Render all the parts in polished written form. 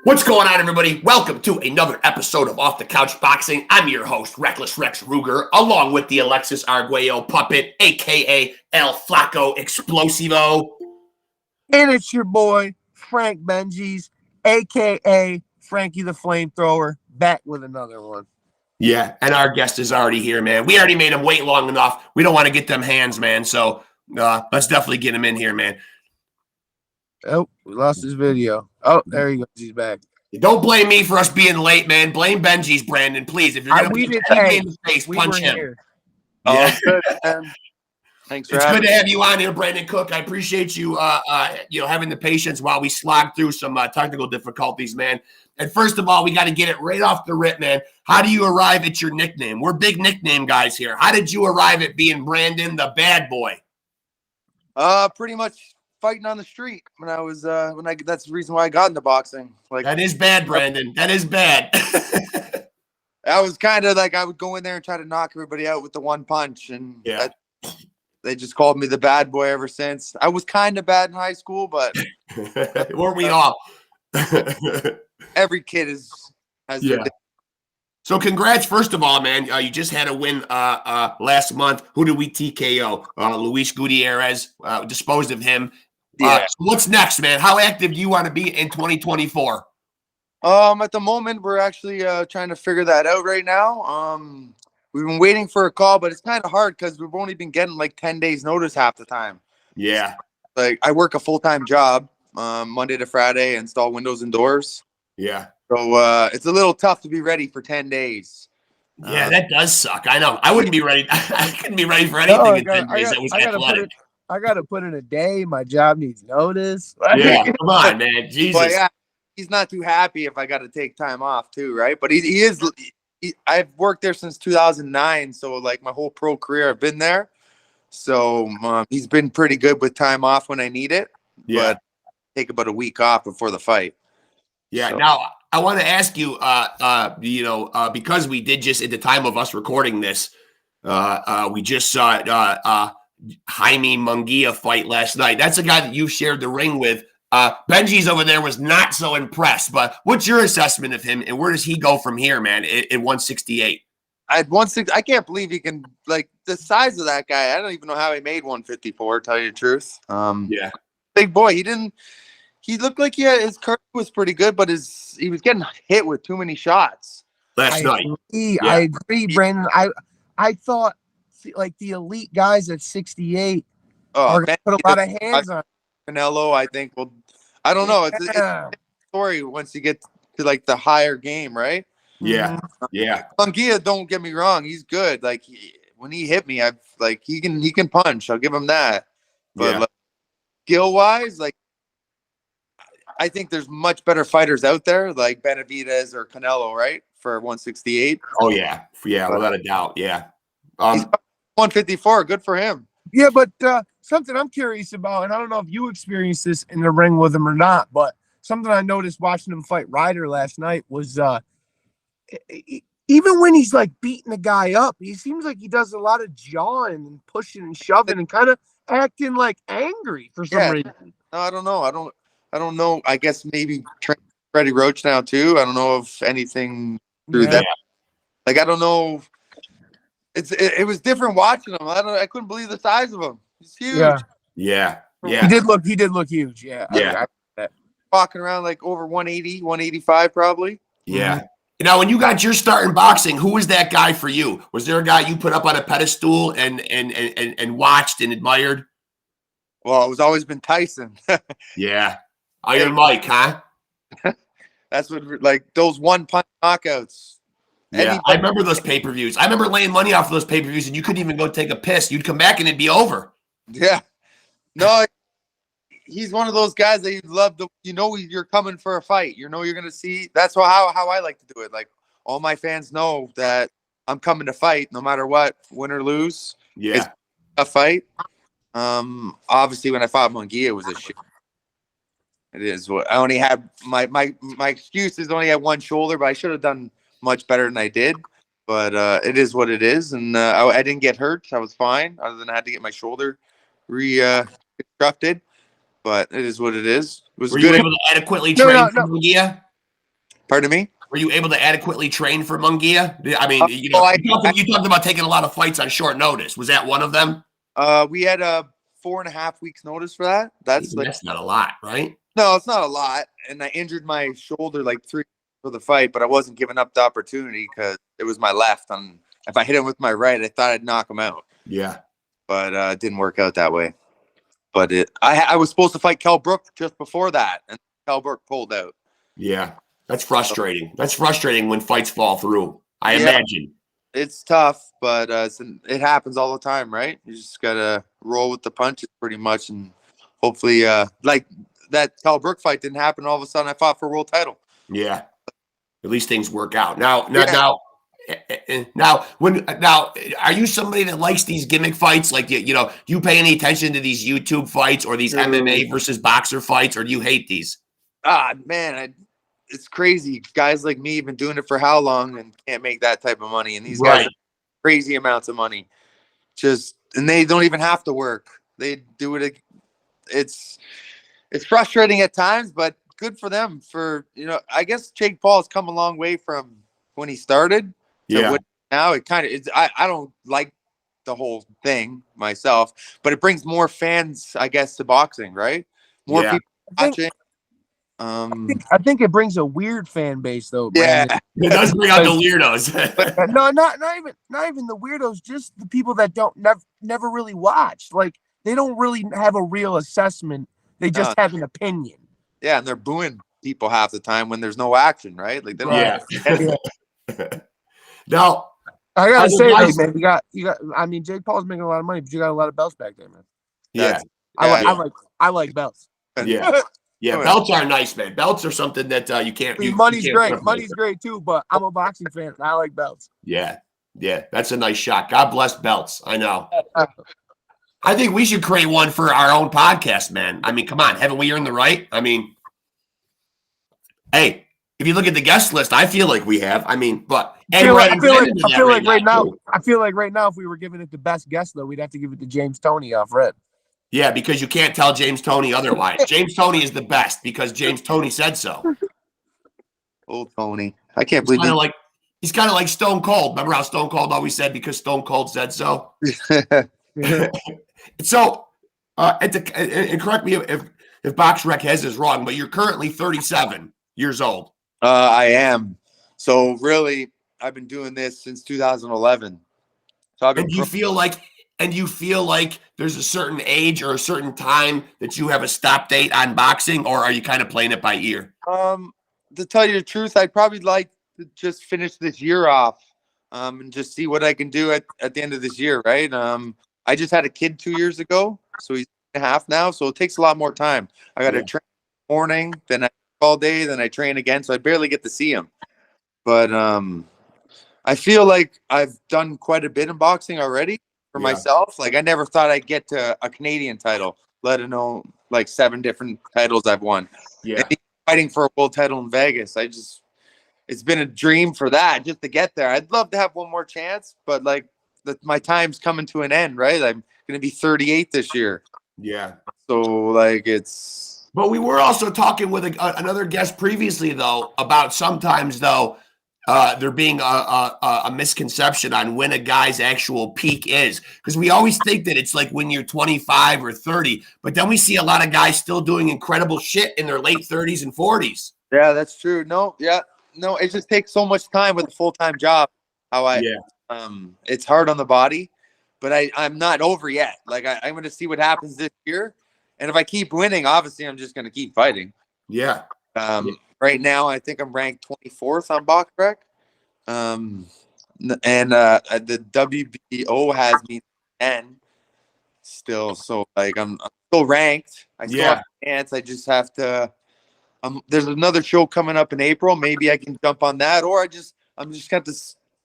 What's going on, everybody? Welcome to another episode of Off the Couch Boxing. I'm your host, Reckless Rex Ruger, along with the Alexis Arguello puppet, a.k.a. El Flaco Explosivo. And it's your boy, Frank Bengz, a.k.a. Frankie the Flamethrower, back with another one. Yeah, and our guest is already here, man. We already made him wait long enough. We don't want to get them hands, man, so let's definitely get him in here, man. Oh, we lost his video. Oh, there he goes. He's back. Don't blame me for us being late, man. Blame Benji's, Brandon, please. If you're going to punch anybody in the face, punch him. Here. Yeah. Good, man. Thanks for It's having good to have you on here, Brandon Cook. I appreciate you, having the patience while we slog through some technical difficulties, man. And first of all, we got to get it right off the rip, man. How do you arrive at your nickname? We're big nickname guys here. How did you arrive at being Brandon the Bad Boy? Pretty much fighting on the street when I was that's the reason why I got into boxing. Like, that is bad, Brandon. That is bad. I was kind of like I would go in there and try to knock everybody out with the one punch, and they just called me the Bad Boy ever since. I was kind of bad in high school, but weren't we all? Every kid has their day. So congrats, first of all, man. You just had a win last month. Who did we TKO? Luis Gutierrez, disposed of him. So what's next, man? How active do you want to be in 2024? At the moment, we're actually trying to figure that out right now. We've been waiting for a call, but it's kind of hard because we've only been getting like 10 days notice half the time. Yeah. Like I work a full-time job, Monday to Friday, install windows and doors. Yeah. So it's a little tough to be ready for 10 days. Yeah, that does suck. I know. I wouldn't be ready. I couldn't be ready for anything in 10 days that was athletic. I got to put in a day. My job needs notice. Yeah, come on, man. Jesus. But yeah, he's not too happy if I got to take time off too, right? But he is. I've worked there since 2009, so like my whole pro career I've been there. So he's been pretty good with time off when I need it. Yeah. But take about a week off before the fight. Yeah. So. Now I want to ask you, because we did just at the time of us recording this, we just saw Jaime Munguia fight last night. That's a guy that you shared the ring with. Benji's over there was not so impressed, but what's your assessment of him and where does he go from here, man, at 168? At 160, I can't believe he can, like, the size of that guy. I don't even know how he made 154, tell you the truth. Yeah. Big boy. He looked like his curve was pretty good, but he was getting hit with too many shots. Last night. I agree, Brandon. I thought like the elite guys at 68 are going to put a lot of hands on Canelo, I think. Well, I don't know. It's a story once you get to like the higher game, right? Yeah. Yeah. Munguia, don't get me wrong, he's good. Like when he hit me, he can punch. I'll give him that. But like, skill wise, like I think there's much better fighters out there, like Benavidez or Canelo, right? For 168. Oh yeah, without a doubt. Yeah. He's 154. Good for him. Yeah, but something I'm curious about, and I don't know if you experienced this in the ring with him or not, but something I noticed watching him fight Ryder last night was even when he's like beating the guy up, he seems like he does a lot of jawing and pushing and shoving and kind of acting like angry for some reason. No, I don't know. I don't know. I guess maybe Freddie Roach now too. I don't know if anything through that. Like I don't know. It was different watching him. I couldn't believe the size of him. He's huge. Yeah. He did look huge. Yeah. Walking around like over 180, 185 probably. Yeah. Now, when you got your start in boxing, who was that guy for you? Was there a guy you put up on a pedestal and watched and admired? Well, it's always been Tyson. Yeah. Iron Mike, huh? That's what, like, those one-punch knockouts. Yeah, I remember those pay-per-views. I remember laying money off of those pay-per-views, and you couldn't even go take a piss. You'd come back, and it'd be over. Yeah. No, he's one of those guys that you love. You're coming for a fight. You know you're going to see. That's how I like to do it. Like, all my fans know that I'm coming to fight no matter what, win or lose. Yeah. It's a fight. Obviously, when I fought Munguia, it was a shit. It is what I only had. My excuse is only had one shoulder, but I should have done much better than I did. But it is what it is, and I didn't get hurt. I was fine, other than I had to get my shoulder reconstructed. But it is what it is. It was Were good. you able to adequately train for Munguia? Pardon me? Were you able to adequately train for Munguia? I mean, you talked about taking a lot of fights on short notice. Was that one of them? We had a 4.5 weeks notice for that. That's not a lot, right? No, it's not a lot. And I injured my shoulder like 3 for the fight, but I wasn't giving up the opportunity because it was my left. And if I hit him with my right, I thought I'd knock him out. Yeah. But it didn't work out that way. But I was supposed to fight Kell Brook just before that, and Kell Brook pulled out. Yeah. That's frustrating. That's frustrating when fights fall through. I imagine. It's tough, but it happens all the time, right? You just got to roll with the punches pretty much. And hopefully, like that Kell Brook fight didn't happen. All of a sudden, I fought for a world title. Yeah. At least things work out. Now, are you somebody that likes these gimmick fights? Like, do you pay any attention to these YouTube fights or these MMA versus boxer fights, or do you hate these? Man, it's crazy. Guys like me have been doing it for how long and can't make that type of money. And these guys are crazy amounts of money. And they don't even have to work. They do it. It's frustrating at times, but good for them. I guess Jake Paul has come a long way from when he started. Now it kind of is. I don't like the whole thing myself, but it brings more fans, I guess, to boxing, right? More people watching. I think it brings a weird fan base, though. Brandon. It does bring out the weirdos. No, not even the weirdos. Just the people that never really watched. Like, they don't really have a real assessment. They just have an opinion. Yeah, and they're booing people half the time when there's no action, right? Like, they don't. Now, I gotta say, man, you got. I mean, Jake Paul's making a lot of money, but you got a lot of belts back there, man. Yeah, I like belts. Yeah. Yeah, belts are nice, man. Belts are something that you can't. Money's great. Money's great too, but I'm a boxing fan and I like belts. Yeah, that's a nice shot. God bless belts. I know. I think we should create one for our own podcast, man. I mean, come on, haven't we earned the right? I mean, hey, if you look at the guest list, I feel like we have. I mean, but I feel like right now, if we were giving it the best guest, though, we'd have to give it to James Toney off Red. Yeah, because you can't tell James Toney otherwise. James Toney is the best because James Toney said so. Old Tony. I can't believe he's kind of like Stone Cold. Remember how Stone Cold always said because Stone Cold said so? So, and correct me if BoxRec has this wrong, but you're currently 37 years old. I am. So really, I've been doing this since 2011. So I've been. And you feel like there's a certain age or a certain time that you have a stop date on boxing, or are you kind of playing it by ear? To tell you the truth, I'd probably like to just finish this year off, and just see what I can do at the end of this year, right? I just had a kid 2 years ago, so he's 2.5 now, so it takes a lot more time. I got to train in the morning, then I work all day, then I train again, so I barely get to see him. But I feel like I've done quite a bit in boxing already for myself. Like, I never thought I'd get to a Canadian title, let alone like 7 different titles I've won. Yeah, and fighting for a world title in Vegas. It's been a dream for that, just to get there. I'd love to have one more chance, but like my time's coming to an end, right? I'm going to be 38 this year. Yeah. So like it's. But we were also talking with another guest previously, though, about sometimes, though, there being a misconception on when a guy's actual peak is. Because we always think that it's like when you're 25 or 30, but then we see a lot of guys still doing incredible shit in their late 30s and 40s. Yeah, that's true. No, it just takes so much time with a full-time job. It's hard on the body, but I'm not over yet. Like I'm going to see what happens this year. And if I keep winning, obviously I'm just going to keep fighting. Yeah. Right now, I think I'm ranked 24th on BoxRec. And the WBO has me 10 still. So like I'm still ranked. I still have a chance. I just have to. There's another show coming up in April. Maybe I can jump on that, or I'm just going to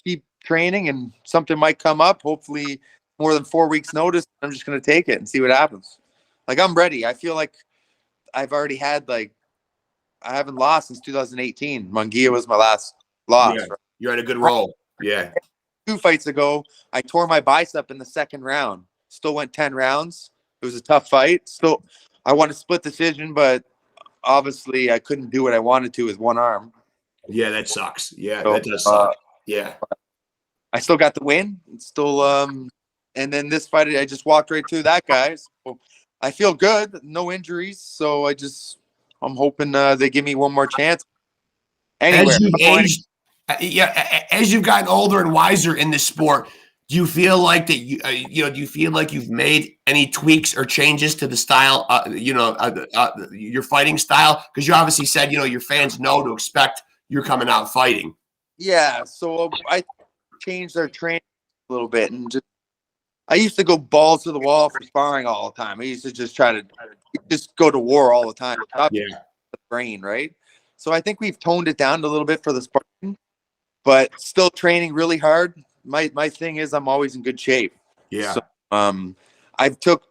keep training, and something might come up. Hopefully, more than 4 weeks' notice. I'm just going to take it and see what happens. Like I'm ready. I feel like I've already had I haven't lost since 2018. Munguia was my last loss. Yeah. You're at a good roll. Yeah. 2 fights ago, I tore my bicep in the second round. Still went 10 rounds. It was a tough fight. Still, I won a split decision, but obviously I couldn't do what I wanted to with one arm. Yeah, that sucks. Yeah, So, that does suck. Yeah. I still got the win. It's still and then this fight I just walked right through that guy. So I feel good, no injuries. So I'm hoping they give me one more chance. Anywhere. As you've aged, as you've gotten older and wiser in this sport, do you feel like that do you feel like you've made any tweaks or changes to the style, your fighting style? Because you obviously said, your fans know to expect you're coming out fighting. Yeah, so I changed their training a little bit, and I used to go balls to the wall for sparring all the time. I used to just try to just go to war all the time. Yeah, the brain, right? So I think we've toned it down a little bit for the sparring, but still training really hard. My thing is I'm always in good shape. yeah. So I've took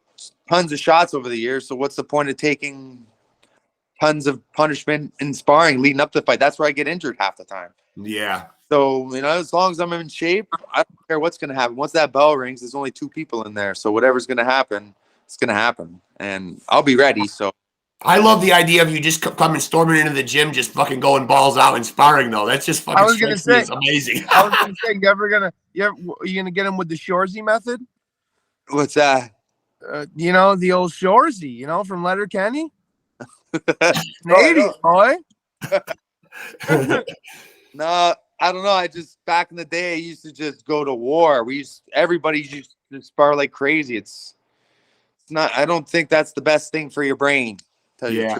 tons of shots over the years. So what's the point of taking tons of punishment in sparring leading up to the fight? That's where I get injured half the time. Yeah. So, as long as I'm in shape, I don't care what's going to happen. Once that bell rings, there's only 2 people in there. So whatever's going to happen, it's going to happen. And I'll be ready. So I love the idea of you just coming storming into the gym, just fucking going balls out and sparring, though. That's just fucking it's amazing. I was going to say, are you going to get him with the Shorzy method? What's that? The old Shorzy, from Letterkenny. Canadian, boy. No, I don't know. I just back in the day, I used to just go to war. Everybody used to spar like crazy. It's not. I don't think that's the best thing for your brain. Yeah.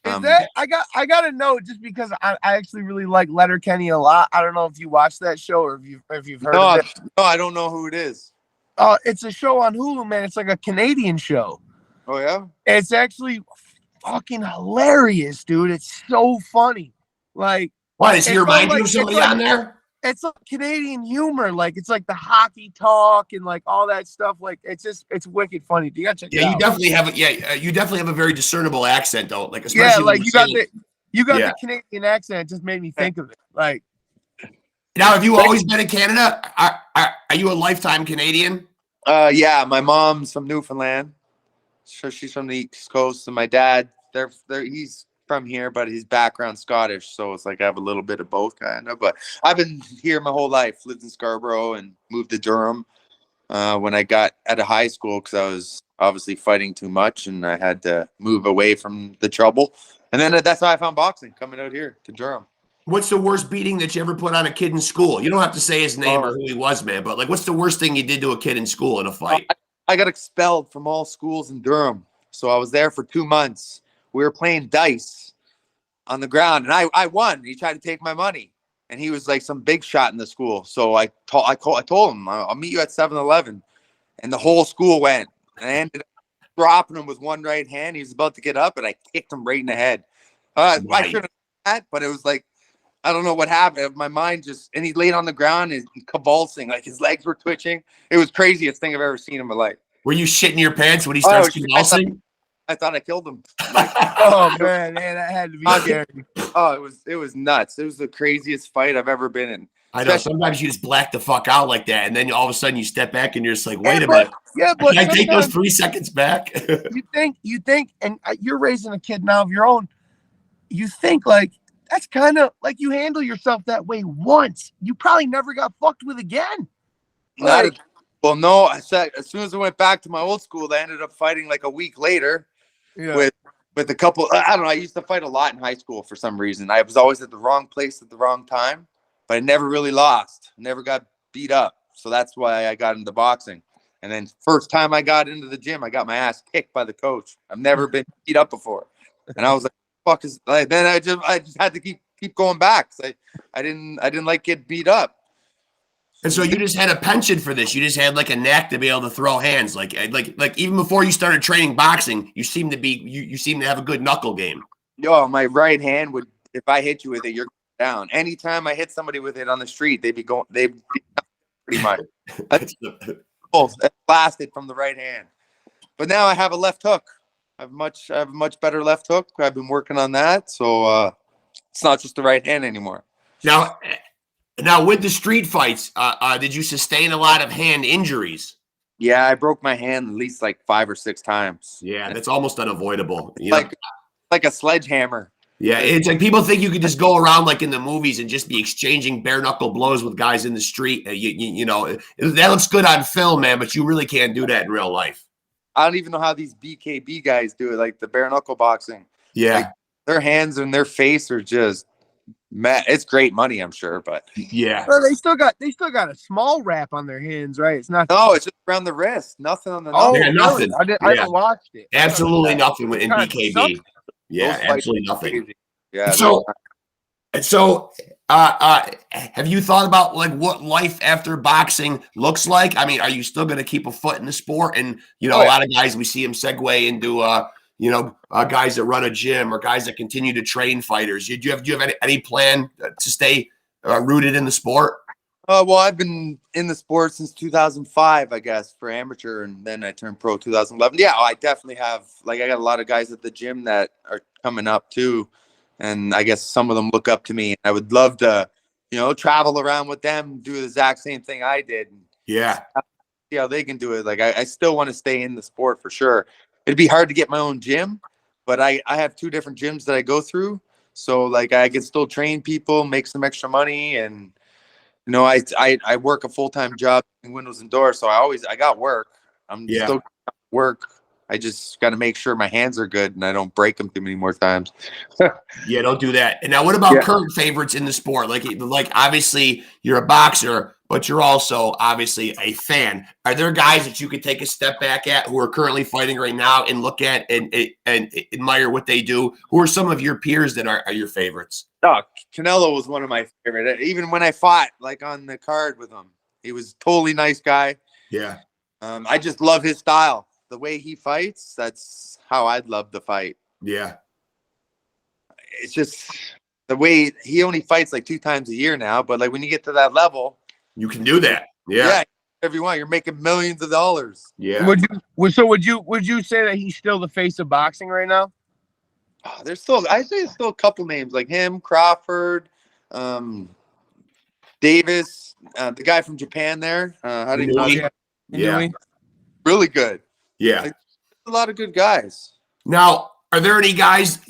I got to know, just because I actually really like Letterkenny a lot. I don't know if you watched that show or if you've heard of it. No, I don't know who it is. It's a show on Hulu, man. It's like a Canadian show. Oh yeah. It's actually fucking hilarious, dude. It's so funny. Like, what is he remind you of somebody on there? It's like Canadian humor. Like, it's like the hockey talk and like all that stuff. Like, it's wicked funny. You gotta check it out. You definitely have a very discernible accent, though. Like, especially you got the Canadian accent. It just made me think of it. Like, now, have you always been in Canada? Are you a lifetime Canadian? Yeah, my mom's from Newfoundland. So she's from the East Coast, and my dad, he's from here, but his background's Scottish, so it's like I have a little bit of both, kind of. But I've been here my whole life, lived in Scarborough and moved to Durham when I got out of high school, because I was obviously fighting too much, and I had to move away from the trouble. And then that's how I found boxing, coming out here to Durham. What's the worst beating that you ever put on a kid in school? You don't have to say his name or who he was, man, but like, what's the worst thing you did to a kid in school in a fight? I got expelled from all schools in Durham. So I was there for 2 months. We were playing dice on the ground, and I won. He tried to take my money, and he was like some big shot in the school. So I told him, I'll meet you at 7-Eleven. And the whole school went. And I ended up dropping him with one right hand. He was about to get up, and I kicked him right in the head. I shouldn't have done that, but it was like, I don't know what happened. My mind and he laid on the ground and convulsing, like his legs were twitching. It was craziest thing I've ever seen in my life. Were you shitting your pants when he starts convulsing? I thought I killed him. Oh man, that had to be scary. Oh, it was nuts. It was the craziest fight I've ever been in. I know. Sometimes you just black the fuck out like that, and then all of a sudden you step back and you're just like, wait a minute. Yeah, but can I take those 3 seconds back? you think, and you're raising a kid now of your own. You think like, that's kind of like, you handle yourself that way once. You probably never got fucked with again. Well, no. I said as soon as I went back to my old school, I ended up fighting like a week later with a couple. I don't know. I used to fight a lot in high school for some reason. I was always at the wrong place at the wrong time, but I never really lost. Never got beat up. So that's why I got into boxing. And then first time I got into the gym, I got my ass kicked by the coach. I've never been beat up before, and I was like, "Fuck is?" Then I just had to keep going back. I didn't like get beat up. And so you just had a penchant for this. You just had like a knack to be able to throw hands. Like even before you started training boxing, you seem to have a good knuckle game. Yo, my right hand would, if I hit you with it, you're down. Anytime I hit somebody with it on the street, they'd be pretty much. It lasted from the right hand. But now I have a left hook. I have a much better left hook. I've been working on that. So it's not just the right hand anymore. Now, with the street fights, did you sustain a lot of hand injuries? Yeah, I broke my hand at least like 5 or 6 times. Yeah, that's almost unavoidable. Like a sledgehammer. Yeah, it's like people think you could just go around like in the movies and just be exchanging bare knuckle blows with guys in the street. You know, that looks good on film, man, but you really can't do that in real life. I don't even know how these BKB guys do it, like the bare knuckle boxing. Yeah. Like, their hands and their face are just mad. It's great money, I'm sure, but Yeah. Well, they still got a small wrap on their hands, right? It's not. no, it's just around the wrist. Nothing on the Oh, Yeah, knuckle. nothing. really? I Yeah. haven't watched it. Absolutely nothing in Kinda BKB. sucks. Yeah, Those fights absolutely are nothing. crazy. Yeah. So, have you thought about like what life after boxing looks like? I mean, are you still going to keep a foot in the sport? And you know, Oh, a yeah. lot of guys we see them segue into, guys that run a gym or guys that continue to train fighters. Do you have any plan to stay rooted in the sport? Well, I've been in the sport since 2005, I guess, for amateur, and then I turned pro 2011. Yeah, I definitely have. Like, I got a lot of guys at the gym that are coming up too, and I guess some of them look up to me. I would love to, travel around with them, do the exact same thing I did, and Yeah, see how they can do it. Like, I still want to stay in the sport for sure. It'd be hard to get my own gym, but I have 2 different gyms that I go through, so like I can still train people, make some extra money, and I work a full-time job in windows and doors, so I got work. I'm Yeah. still work. I just got to make sure my hands are good and I don't break them too many more times. yeah, don't do that. And now, what about Yeah. current favorites in the sport? Like obviously you're a boxer, but you're also obviously a fan. Are there guys that you could take a step back at who are currently fighting right now and look at and admire what they do? Who are some of your peers that are your favorites? Oh, Canelo was one of my favorite. Even when I fought like on the card with him, he was a totally nice guy. Yeah. I just love his style. The way he fights, that's how I'd love to fight. Yeah. It's just the way he only fights like 2 times a year now, but like when you get to that level, You can do that. Yeah. if you want, you're making millions of dollars. Yeah. Would you say that he's still the face of boxing right now? Oh, I say there's still a couple names like him, Crawford, Davis, the guy from Japan there. How do you know? Yeah. Yeah. Really good. Yeah. Like, a lot of good guys. Now, are there any guys that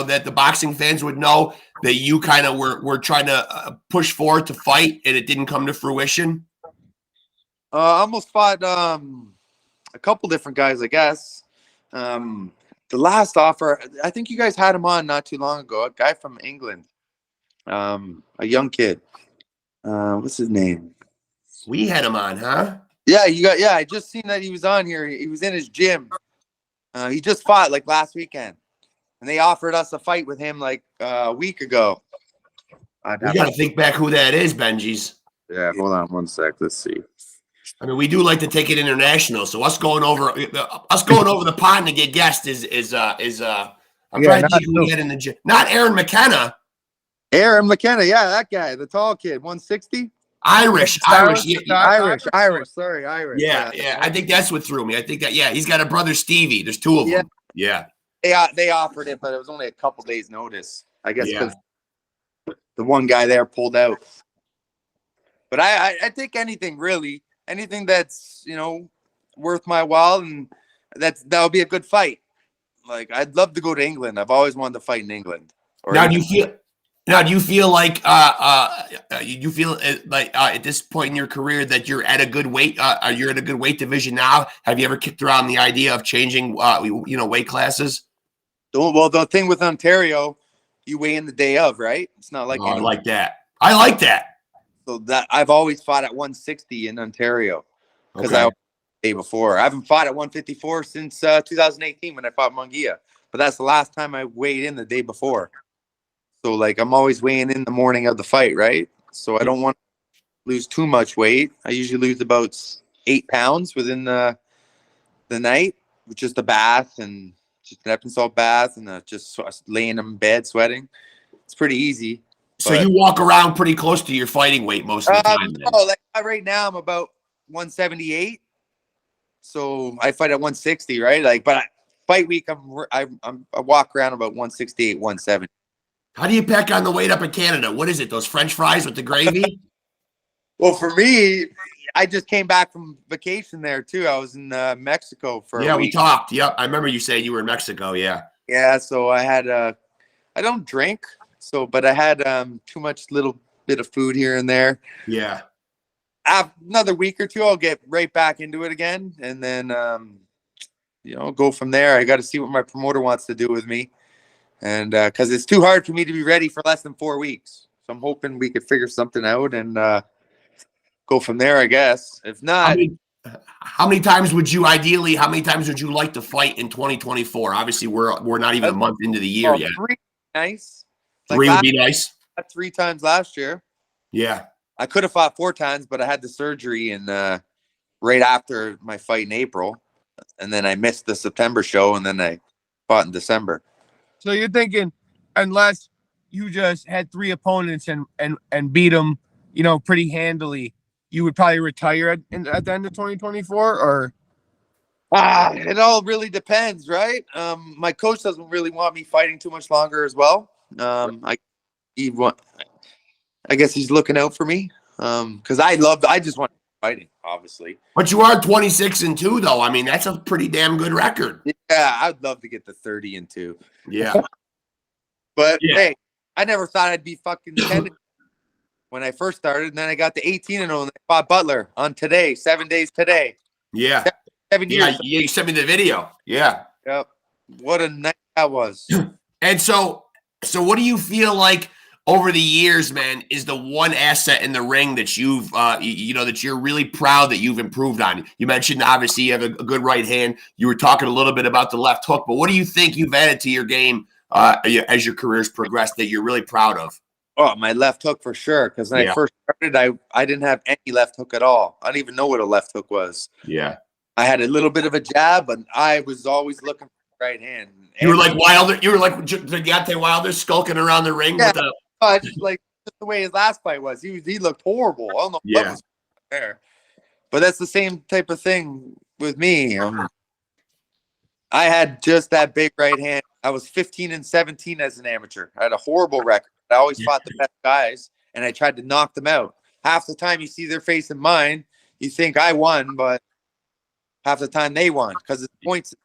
that the boxing fans would know that you kind of were trying to push forward to fight and it didn't come to fruition? I almost fought a couple different guys, I guess. The last offer, I think you guys had him on not too long ago. A guy from England, a young kid. What's his name? We had him on, huh? Yeah, I just seen that he was on here. He was in his gym. He just fought like last weekend, and they offered us a fight with him like a week ago. You got to think back who that is, Benji's. Yeah, hold on one sec. Let's see. I mean, we do like to take it international, so us going over the pond to get guests is I'm trying to think who we had in the gym. Not Aaron McKenna. Aaron McKenna, yeah, that guy, the tall kid, 160. Irish. Sorry, Irish. Yeah. I think that's what threw me. I think that he's got a brother Stevie. There's 2 of them. Yeah. They offered it, but it was only a couple days' notice, I guess, because the one guy there pulled out. But I think anything that's worth my while, and that'll be a good fight. Like, I'd love to go to England. I've always wanted to fight in England. Now, do you feel like at this point in your career that you're at a good weight? You're at a good weight division now. Have you ever kicked around the idea of changing, weight classes? Well, the thing with Ontario, you weigh in the day of, right? It's not like I like that. I like that. So that I've always fought at 160 in Ontario because Okay. I day before. I haven't fought at 154 since 2018 when I fought Munguia, but that's the last time I weighed in the day before. So like I'm always weighing in the morning of the fight, right? So I don't want to lose too much weight. I usually lose about 8 pounds within the night with just a bath and just an Epsom salt bath and just laying in bed sweating. It's pretty easy. So you walk around pretty close to your fighting weight most of the time. Like right now I'm about 178. So I fight at 160, right? Like, but fight week I walk around about 168, 170. How do you pack on the weight up in Canada? What is it? Those French fries with the gravy? Well, for me, I just came back from vacation there too. I was in Mexico for a week. We talked. Yep, I remember you saying you were in Mexico. Yeah. Yeah, so I had I don't drink, but I had too much little bit of food here and there. Yeah. After another week or two, I'll get right back into it again, and then go from there. I got to see what my promoter wants to do with me, and because it's too hard for me to be ready for less than 4 weeks. So I'm hoping we could figure something out and go from there, I guess. If not, how many times would you like to fight in 2024? Obviously, we're not even a month into the year yet. 3 nice. Three would be nice. 3 times last year. Yeah. I could have fought 4 times, but I had the surgery right after my fight in April, and then I missed the September show, and then I fought in December. So you're thinking, unless you just had 3 opponents and beat them, pretty handily, you would probably retire at the end of 2024, or? It all really depends, right? My coach doesn't really want me fighting too much longer as well. I guess he's looking out for me because I just want fighting, obviously. But you are 26-2, though. I mean, that's a pretty damn good record. Yeah, I'd love to get to 30-2. Yeah. But hey, I never thought I'd be fucking 10 when I first started, and then I got to 18-0 and I fought Butler on today, 7 days today. Yeah. 7 years. Yeah, you sent me the video. Yeah. Yep. What a night that was. And so what do you feel like over the years, man, is the one asset in the ring that you've, that you're really proud that you've improved on? You mentioned, obviously, you have a good right hand. You were talking a little bit about the left hook, but what do you think you've added to your game as your career's progressed that you're really proud of? Oh, my left hook for sure. Because when I first started, I didn't have any left hook at all. I don't even know what a left hook was. Yeah. I had a little bit of a jab, but I was always looking for the right hand. You were like Wilder. You were like Deontay Wilder skulking around the ring with a. Like just the way his last fight was. He looked horrible. I don't know what was there. But that's the same type of thing with me. I had just that big right hand. I was 15-17 as an amateur. I had a horrible record. I always fought the best guys, and I tried to knock them out. Half the time you see their face in mine, you think I won, but half the time they won because it's points.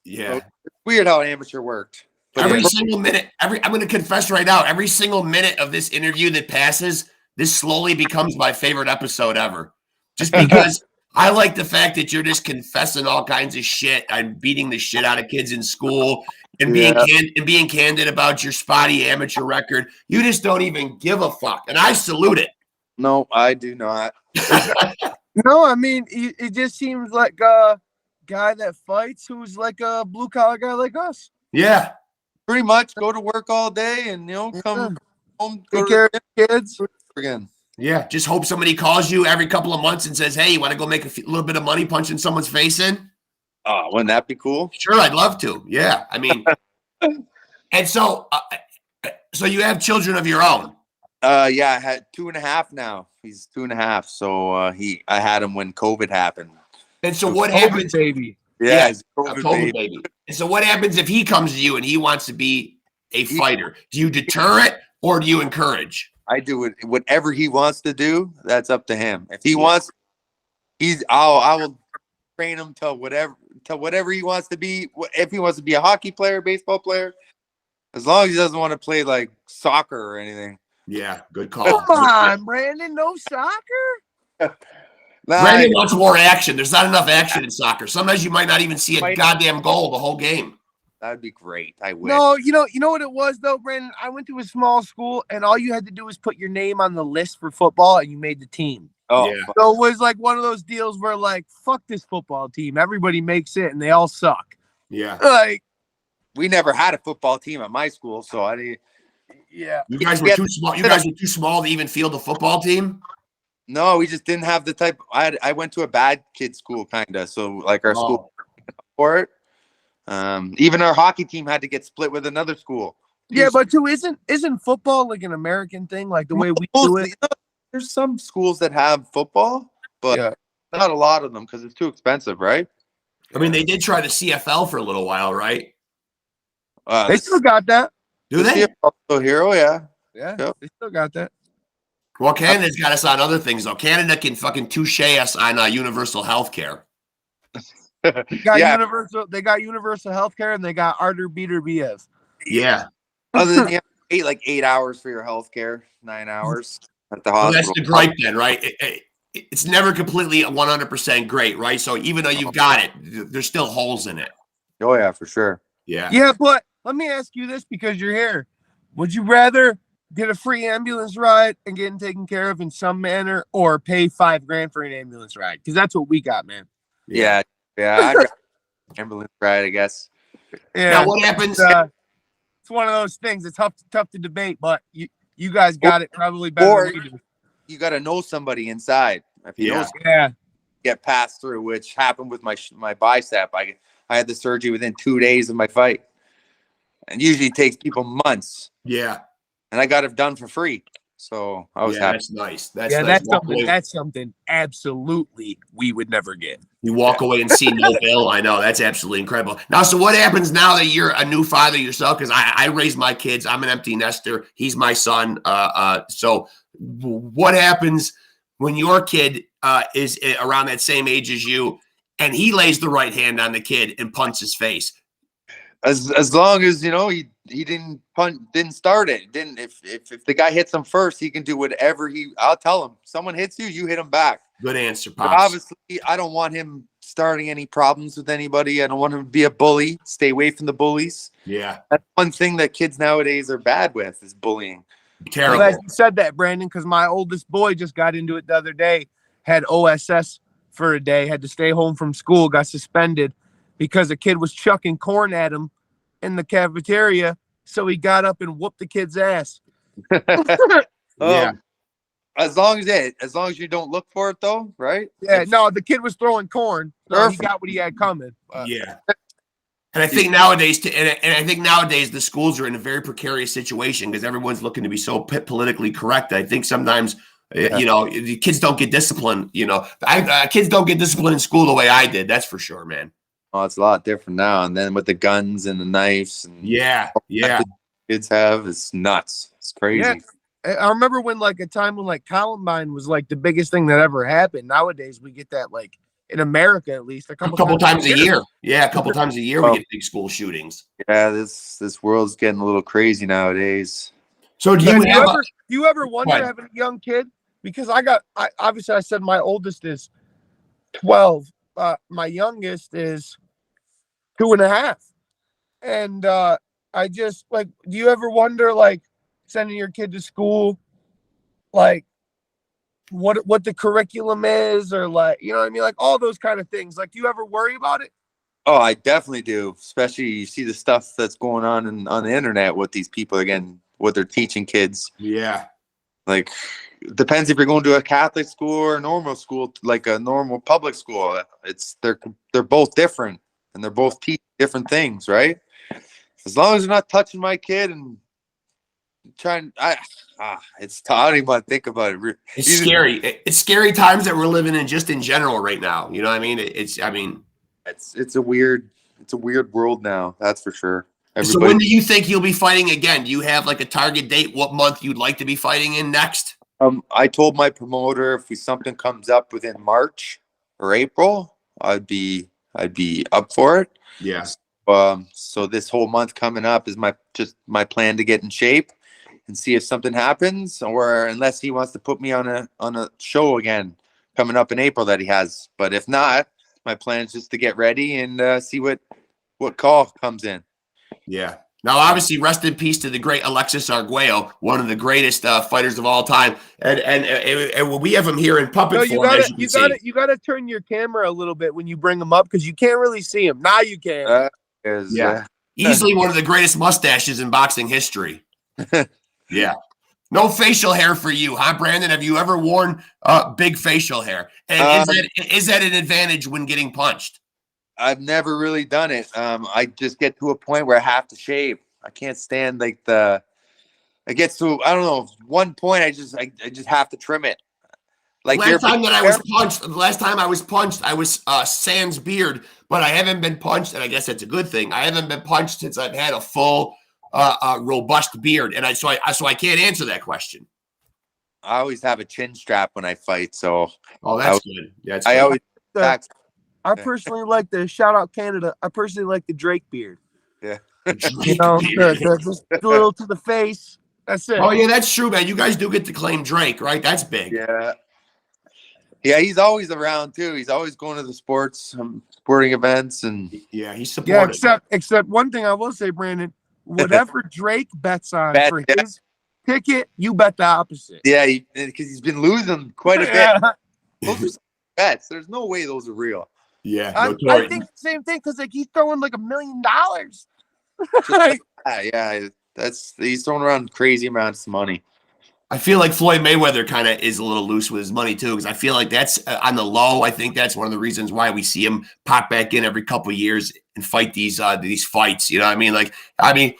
Yeah. So it's weird how an amateur worked. Every single minute, I'm going to confess right now, every single minute of this interview that passes, this slowly becomes my favorite episode ever. Just because I like the fact that you're just confessing all kinds of shit. I'm beating the shit out of kids in school and being candid about your spotty amateur record. You just don't even give a fuck. And I salute it. No, I do not. No, I mean, it just seems like a guy that fights who's like a blue-collar guy like us. Yeah. Pretty much go to work all day and, come home, take care of kids. Again. Yeah. Just hope somebody calls you every couple of months and says, hey, you want to go make a little bit of money punching someone's face in? Oh, wouldn't that be cool? Sure, I'd love to. Yeah. I mean, and so you have children of your own. Yeah, I had 2.5 now. He's 2.5. So I had him when COVID happened. And so what happens, baby? Yeah, COVID baby. And so what happens if he comes to you and he wants to be a fighter? Do you deter it or do you encourage? I do it. Whatever he wants to do, that's up to him. If he wants, I will train him to whatever he wants to be. If he wants to be a hockey player, baseball player, as long as he doesn't want to play like soccer or anything. Yeah, good call. Come on, Brandon, no soccer? Brandon wants more action. There's not enough action in soccer. Sometimes you might not even see a goddamn goal the whole game. That'd be great. I wish. No, you know what it was though, Brandon? I went to a small school and all you had to do was put your name on the list for football and you made the team. Oh, yeah. So it was like one of those deals where like, fuck this football team. Everybody makes it and they all suck. Yeah. Like, we never had a football team at my school, so I didn't. Yeah. You guys were too small. You guys were too small to even field a football team? No, we just didn't have the type. I went to a bad kid school, kind of. So like our school for it. Even our hockey team had to get split with another school. Yeah, but too isn't football like an American thing, like the way we do it? There's some schools that have football, but not a lot of them because it's too expensive, right? I mean, they did try the CFL for a little while, right? They still got that. Do they? CFL hero, yeah. Yeah, they still got that. Well, Canada's got us on other things, though. Canada can fucking touche us on universal health care. They got Yeah. universal. They got universal healthcare, and they got Arter Beater BS. Yeah. Other than you have 8 hours for your health care, 9 hours at the Well, that's hospital. the gripe then, right? It's never completely 100% great, right? So even though you've got it, there's still holes in it. Oh yeah, for sure. Yeah. Yeah, but let me ask you this because you're here. Would you rather get a free ambulance ride and getting taken care of in some manner, or pay $5,000 for an ambulance ride? Because that's what we got, man. Yeah. I'd rather ambulance ride, I guess. Yeah. Now what happens? It's one of those things. It's tough to debate, but you guys got it probably better than we do. You got to know somebody inside. If you know, Yeah. get passed through, which happened with my bicep. I had the surgery within 2 days of my fight, and usually it takes people months. Yeah. And I got it done for free, so I was happy. That's nice. That's something absolutely we would never get. You walk away and see no bill. I know, that's absolutely incredible. Now, so what happens now that you're a new father yourself? Because I raise my kids. I'm an empty nester. He's my son. So what happens when your kid is around that same age as you, and he lays the right hand on the kid and punts his face? As long as he didn't start it. If the guy hits him first, he can do whatever I'll tell him. Someone hits you, you hit him back. Good answer, But Pops. obviously, I don't want him starting any problems with anybody. I don't want him to be a bully. Stay away from the bullies. Yeah. That's one thing that kids nowadays are bad with is bullying. Terrible. I'm glad you said that, Brandon, because my oldest boy just got into it the other day. Had OSS for a day. Had to stay home from school. Got suspended because a kid was chucking corn at him in the cafeteria. So he got up and whooped the kid's ass. Yeah. As long as you don't look for it, though, right? Yeah, no, the kid was throwing corn. So he got what he had coming. Yeah. And I think nowadays, the schools are in a very precarious situation because everyone's looking to be so politically correct. I think sometimes, the kids don't get disciplined. Kids don't get disciplined in school the way I did. That's for sure, man. Oh, it's a lot different now. And then with the guns and the knives and kids have, it's nuts. It's crazy. Yeah. I remember when a time when Columbine was the biggest thing that ever happened. Nowadays we get that in America at least a couple times a year. Yeah, a couple times a year we get big school shootings. Yeah, this world's getting a little crazy nowadays. So do you ever wonder having a young kid? Because obviously I said my oldest is 12. My youngest is 2.5. And I just do you ever wonder sending your kid to school, what the curriculum is, or you know what I mean? All those kind of things. Do you ever worry about it? Oh, I definitely do. Especially you see the stuff that's going on the internet with these people, again, what they're teaching kids. Yeah. It depends if you're going to a Catholic school or a normal school, like a normal public school. They're both different, and they're both teaching different things, right? As long as they're not touching my kid and it's I don't even want to think about it. It's scary. It's scary times that we're living in, just in general, right now. You know what I mean? It's a weird world now. That's for sure. So when do you think you'll be fighting again? Do you have a target date? What month you'd like to be fighting in next? I told my promoter if something comes up within March or April, I'd be up for it. Yeah. So this whole month coming up is my plan to get in shape and see if something happens, or unless he wants to put me on a show again coming up in April that he has. But if not, my plan is just to get ready and see what call comes in. Yeah. Now, obviously, rest in peace to the great Alexis Arguello, one of the greatest fighters of all time, and we have him here in puppet form. You gotta turn your camera a little bit when you bring him up because you can't really see him. Now you can. Easily one of the greatest mustaches in boxing history. Yeah. No facial hair for you, huh, Brandon? Have you ever worn big facial hair? And is that an advantage when getting punched? I've never really done it. I just get to a point where I have to shave. I can't stand I get to, I don't know, one point I just have to trim it. The last time I was punched, I was sans beard, but I haven't been punched, and I guess that's a good thing. I haven't been punched since I've had a full robust beard, and so I can't answer that question. I always have a chin strap when I fight, so that's good. Yeah, I always back. I personally like the shout out Canada. I personally like the Drake beard. Yeah. You know, just a little to the face. That's it. Oh yeah, that's true, man. You guys do get to claim Drake, right? That's big. Yeah. Yeah, he's always around too. He's always going to the sporting events, and yeah, he's supportive. Yeah, except one thing I will say, Brandon, whatever Drake bets on for his ticket, you bet the opposite. Yeah, because he's been losing quite a bit. Yeah. Those are bets. There's no way those are real. Yeah, I think the same thing because like he's throwing like $1 million. Yeah, he's throwing around crazy amounts of money. I feel like Floyd Mayweather kind of is a little loose with his money too, because I feel like that's on the low. I think that's one of the reasons why we see him pop back in every couple of years and fight these fights. You know what I mean? Like,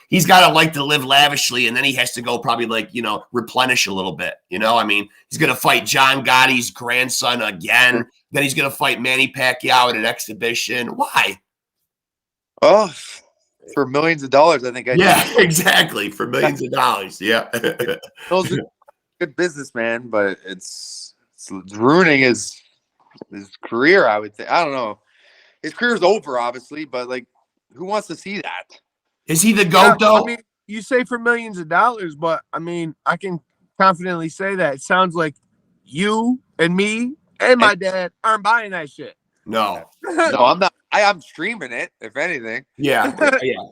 he's got to like to live lavishly, and then he has to go probably like, replenish a little bit. You know, I mean, he's going to fight John Gotti's grandson again. Then he's going to fight Manny Pacquiao at an exhibition. Why? Oh, for millions of dollars, I think. Exactly. For millions of dollars. Yeah. Those are good businessman, but it's ruining his career, I would say. I don't know. His career's over, obviously, but like, who wants to see that? Is he the GOAT, though? I mean, you say for millions of dollars, but I mean, I can confidently say that it sounds like you and me and my dad aren't buying that shit. No, I'm not. I'm streaming it, if anything. Yeah.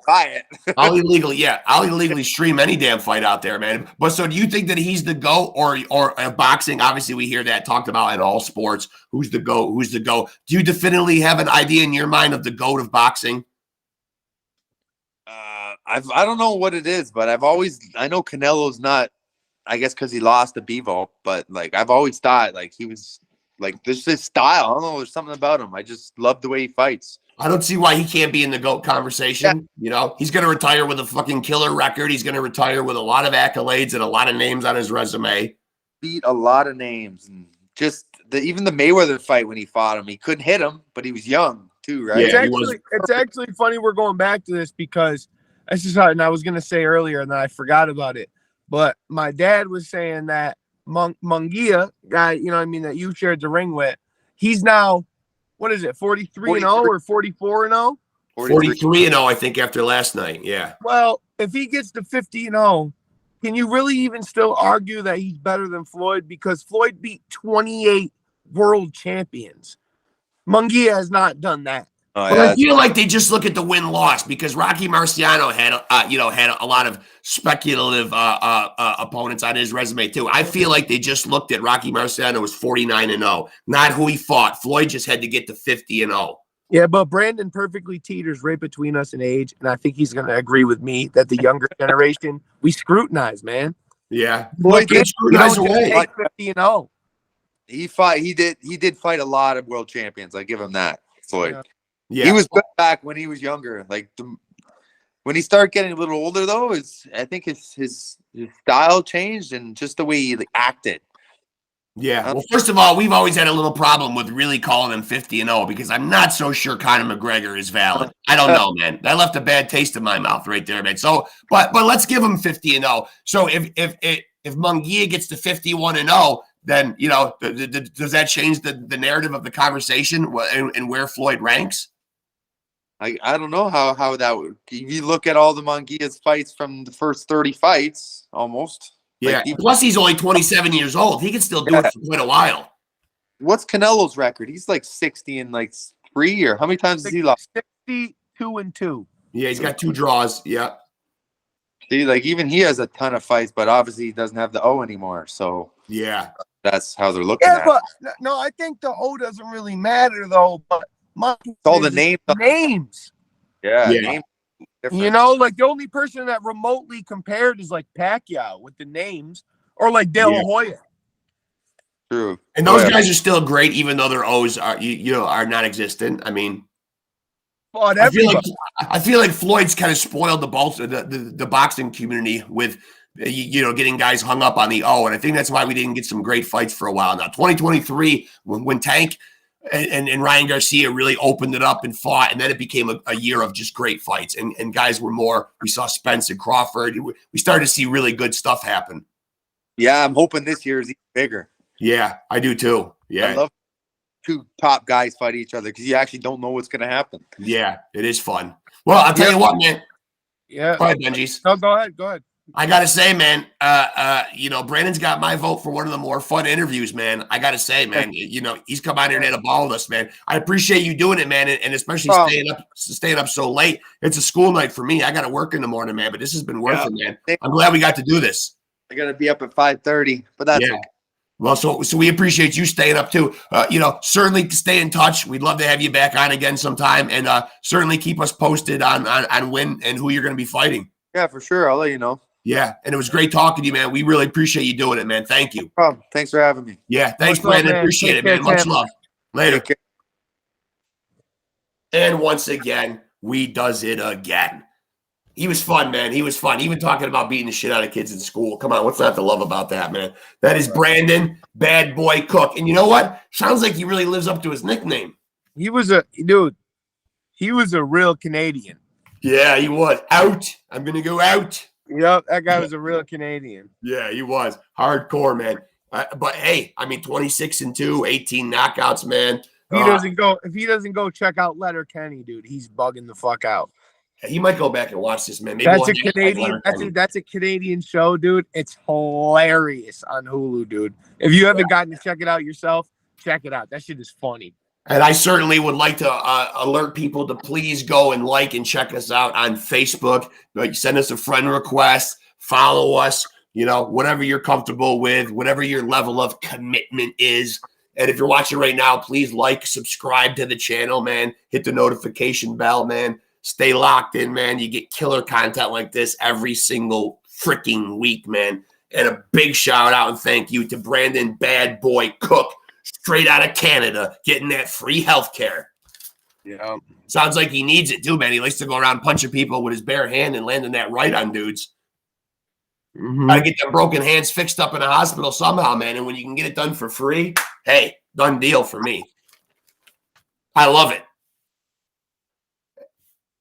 Buy it. I'll illegally stream any damn fight out there, man. But so do you think that he's the GOAT or boxing? Obviously, we hear that talked about in all sports. Who's the GOAT? Who's the GOAT? Do you definitively have an idea in your mind of the GOAT of boxing? I don't know what it is, but I know Canelo's not, I guess because he lost to Bivol, but like I've always thought like he was like this his style. I don't know, there's something about him. I just love the way he fights. I don't see why he can't be in the GOAT conversation. Yeah. He's going to retire with a fucking killer record. He's going to retire with a lot of accolades and a lot of names on his resume. Beat a lot of names, and just even the Mayweather fight when he fought him, he couldn't hit him, but he was young too, right? Yeah, it's actually funny we're going back to this because that's just something I was going to say earlier and then I forgot about it. But my dad was saying that Munguia, guy, that you shared the ring with, he's now, what is it, 43-0 or 44-0? 43-0, I think, after last night. Yeah. Well, if he gets to 50-0, can you really even still argue that he's better than Floyd? Because Floyd beat 28 world champions. Munguia has not done that. I feel like they just look at the win-loss because Rocky Marciano had a lot of speculative opponents on his resume too. I feel like they just looked at Rocky Marciano was 49-0, not who he fought. Floyd just had to get to 50-0. Yeah, but Brandon perfectly teeters right between us in age, and I think he's going to agree with me that the younger generation we scrutinize, man. Yeah, Floyd scrutinize away. 50-0. He did fight a lot of world champions. I give him that, Floyd. Yeah, he was good back when he was younger. Like when he started getting a little older, though, I think his style changed and just the way he acted. Yeah. Well, first of all, we've always had a little problem with really calling him 50-0 because I'm not so sure Conor McGregor is valid. I don't know, man. That left a bad taste in my mouth right there, man. So, but let's give him 50-0. So if Munguia gets to 51-0, then does that change the narrative of the conversation and where Floyd ranks? I don't know how that would. If you look at all the Munguia's fights from the first 30 fights, almost. Yeah. Plus, he's only 27 years old. He can still do it for quite a while. What's Canelo's record? He's like 60 and like 3 or how many times has he lost? 62-2. Yeah, he's got 2 draws. Yeah. See, like even he has a ton of fights, but obviously he doesn't have the O anymore. So yeah, that's how they're looking at it. But no, I think the O doesn't really matter though. But it's all the names. Yeah. Names. Like the only person that remotely compared is like Pacquiao with the names, or like De La Hoya. True. And those guys are still great, even though their O's are are non-existent. I mean, I feel like Floyd's kind of spoiled the boxing community with getting guys hung up on the O, and I think that's why we didn't get some great fights for a while. Now, 2023, when Tank and Ryan Garcia really opened it up and fought, and then it became a year of just great fights, and guys were more. We saw Spence and Crawford. We started to see really good stuff happen. Yeah, I'm hoping this year is even bigger. Yeah, I do too. Yeah, two top guys fight each other because you actually don't know what's going to happen. Yeah, it is fun. Well, I'll tell you what, man. Yeah. Go ahead, Benjis. No, go ahead. Go ahead. I gotta say, man, Brandon's got my vote for one of the more fun interviews, man. I gotta say, man, he's come out here and had a ball with us, man. I appreciate you doing it, man, and especially staying up so late. It's a school night for me. I gotta work in the morning, man, but this has been worth it, man. I'm glad we got to do this. I gotta be up at 5:30, but that's okay. Well, so we appreciate you staying up too. Certainly stay in touch. We'd love to have you back on again sometime, and certainly keep us posted on when and who you're going to be fighting. Yeah, for sure. I'll let you know. Yeah, and it was great talking to you, man. We really appreciate you doing it, man. Thank you. No problem. Thanks for having me. Yeah, thanks, Brandon. Appreciate it, man. Much love. Later. And once again, we does it again. He was fun, man. He was fun. Even talking about beating the shit out of kids in school. Come on, what's not to love about that, man? That is Brandon Bad Boy Cook. And you know what? Sounds like he really lives up to his nickname. He was a real Canadian. Yeah, he was. Out. I'm going to go out. Yep, that guy was a real Canadian. Yeah, he was. Hardcore, man. But hey, 26-2, 18 knockouts, man. If he doesn't go check out Letterkenny, dude, he's bugging the fuck out. He might go back and watch this, man. Maybe that's a Canadian. That's a Canadian show, dude. It's hilarious on Hulu, dude. If you haven't gotten to check it out yourself, check it out. That shit is funny. And I certainly would like to alert people to please go and like and check us out on Facebook. Like, send us a friend request, follow us. Whatever you're comfortable with, whatever your level of commitment is. And if you're watching right now, please subscribe to the channel, man. Hit the notification bell, man. Stay locked in, man. You get killer content like this every single freaking week, man. And a big shout out and thank you to Brandon Bad Boy Cook, straight out of Canada, getting that free health care. Yeah. Sounds like he needs it too, man. He likes to go around punching people with his bare hand and landing that right on dudes. Mm-hmm. Gotta get them broken hands fixed up in a hospital somehow, man. And when you can get it done for free, hey, done deal for me. I love it.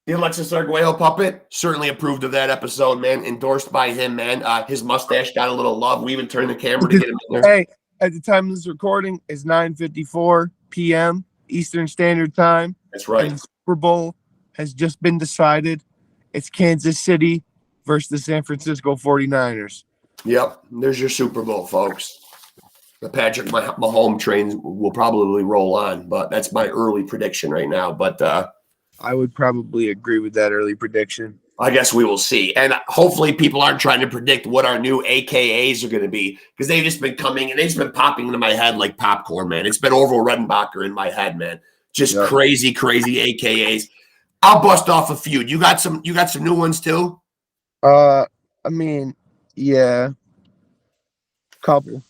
The Alexis Arguello puppet, certainly approved of that episode, man. Endorsed by him, man. His mustache got a little love. We even turned the camera to get him in there. Hey, at the time of this recording, it's 9:54 p.m. Eastern Standard Time. That's right. And the Super Bowl has just been decided. It's Kansas City versus the San Francisco 49ers. Yep. There's your Super Bowl, folks. The Patrick Mahomes train will probably roll on, but that's my early prediction right now. But I would probably agree with that early prediction. I guess we will see. And hopefully people aren't trying to predict what our new AKAs are going to be, because they've just been coming and they've just been popping into my head like popcorn, man. It's been Orville Redenbacher in my head, man. Just crazy AKAs. I'll bust off a few. You got some new ones too? Yeah. Couple.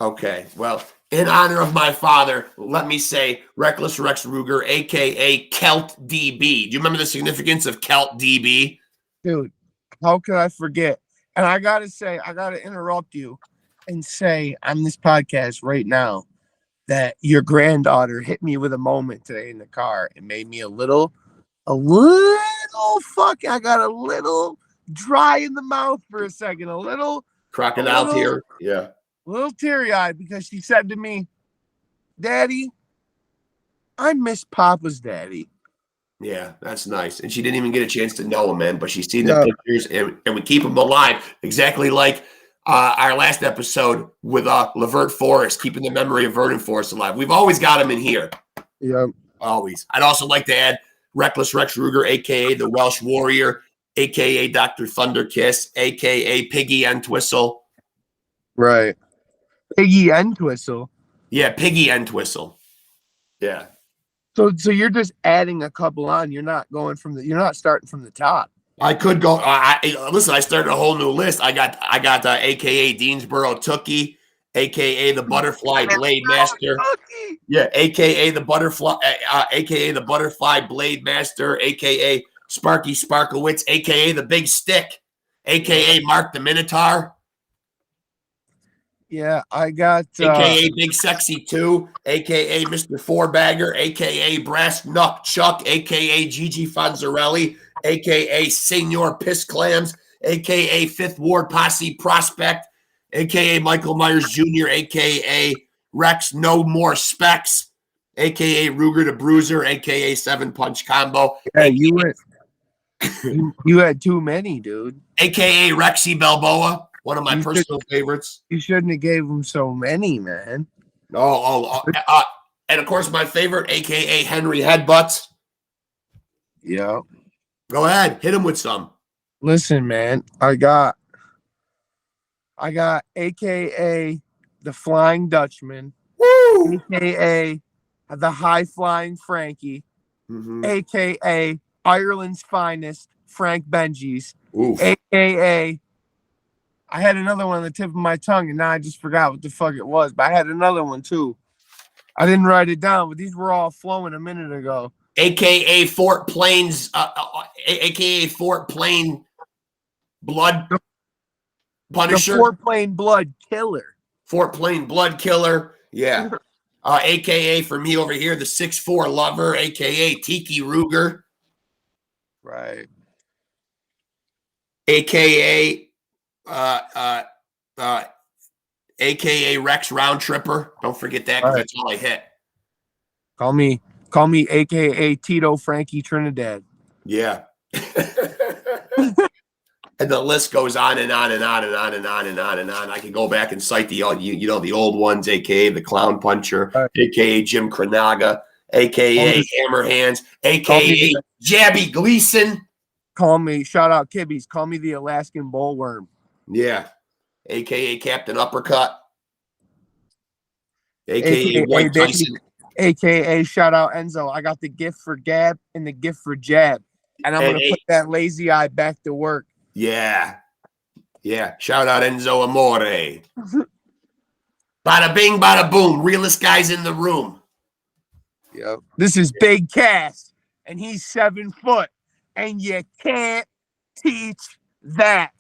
Okay. Well, in honor of my father, let me say Reckless Rex Ruger, a.k.a. Celt DB. Do you remember the significance of Celt DB? Dude, how could I forget? And I got to interrupt you and say on this podcast right now that your granddaughter hit me with a moment today in the car. It made me a little I got a little dry in the mouth for a second, a little crocodile tear. Yeah. A little teary-eyed because she said to me, "Daddy, I miss Papa's daddy." Yeah, that's nice. And she didn't even get a chance to know him, man, but she's seen the pictures and we keep them alive. Exactly like our last episode with Levert Forrest, keeping the memory of Vernon Forrest alive. We've always got him in here. Yeah. Always. I'd also like to add Reckless Rex Ruger, a.k.a. the Welsh Warrior, a.k.a. Dr. Thunderkiss, a.k.a. Piggy Entwistle. Right. Piggy Entwistle. Yeah, Piggy Entwistle. Yeah. So you're just adding a couple on. You're not starting from the top. I could go. Listen, I started a whole new list. I got a.k.a. Deansboro Tookie, a.k.a. the Butterfly Blade Master. Yeah, a.k.a. the Butterfly, a.k.a. the Butterfly Blade Master, a.k.a. Sparky Sparkowitz, a.k.a. the Big Stick, a.k.a. Mark the Minotaur. Yeah, I got a.k.a. Big Sexy 2, a.k.a. Mr. Four-Bagger, a.k.a. Brass Nut Chuck, a.k.a. Gigi Fonzarelli, a.k.a. Senior Piss Clams, a.k.a. Fifth Ward Posse Prospect, a.k.a. Michael Myers Jr., a.k.a. Rex No More Specs, a.k.a. Ruger the Bruiser, a.k.a. 7-Punch Combo, Yeah, you had too many, dude. a.k.a. Rexy Balboa, one of my You personal favorites. You shouldn't have gave him so many, man. And of course, my favorite, a.k.a. Henry Headbutts. Yeah. Go ahead. Hit him with some. Listen, man. I got a.k.a. the Flying Dutchman. Woo! A.k.a. the High Flying Frankie. Mm-hmm. A.k.a. Ireland's Finest, Frank Benji's. Oof. A.k.a. I had another one on the tip of my tongue, and now I just forgot what the fuck it was. But I had another one, too. I didn't write it down, but these were all flowing a minute ago. A.k.a. Fort Plains, a.k.a. Fort Plain Blood Punisher. The Fort Plain Blood Killer. Fort Plain Blood Killer. Yeah. A.k.a. for me over here, the 6'4 Lover, a.k.a. Tiki Ruger. Right. A.k.a. A.k.a. Rex Round Tripper. Don't forget that because that's all I hit. Call me A.k.a. Tito Frankie Trinidad. Yeah. And the list goes on and on and on and on and on and on and on. I can go back and cite the old ones, a.k.a. the Clown Puncher, a.k.a. Jim Kranaga, a.k.a. Hammer Hands, a.k.a. Jabby Gleason. Shout out Kibbies. Call me the Alaskan Bullworm. Yeah. A.k.a. Captain Uppercut. A.k.a. White Tyson. A.k.a. shout out Enzo. I got the gift for Gab and the gift for Jab. And I'm going to put that lazy eye back to work. Yeah. Yeah. Shout out Enzo Amore. Bada bing, bada boom. Realest guys in the room. Yep. This is Big Cass, and he's 7 foot. And you can't teach that.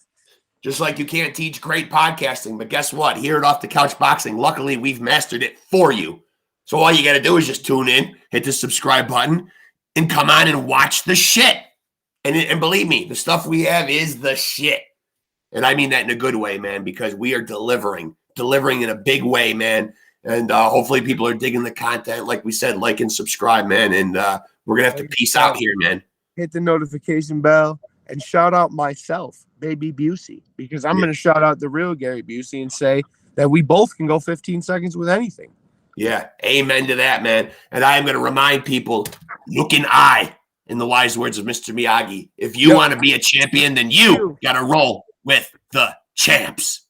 Just like you can't teach great podcasting. But guess what? Here at Off the Couch Boxing, luckily we've mastered it for you. So all you got to do is just tune in, hit the subscribe button, and come on and watch the shit. And believe me, the stuff we have is the shit. And I mean that in a good way, man, because we are delivering in a big way, man. And hopefully people are digging the content. Like we said, like and subscribe, man. And we're going to have to peace out here, man. Hit the notification bell and shout out myself, Baby Busey, because I'm going to shout out the real Gary Busey and say that we both can go 15 seconds with anything. Yeah, amen to that, man. And I am going to remind people, look in eye, in the wise words of Mr. Miyagi. If you want to be a champion, then you got to roll with the champs.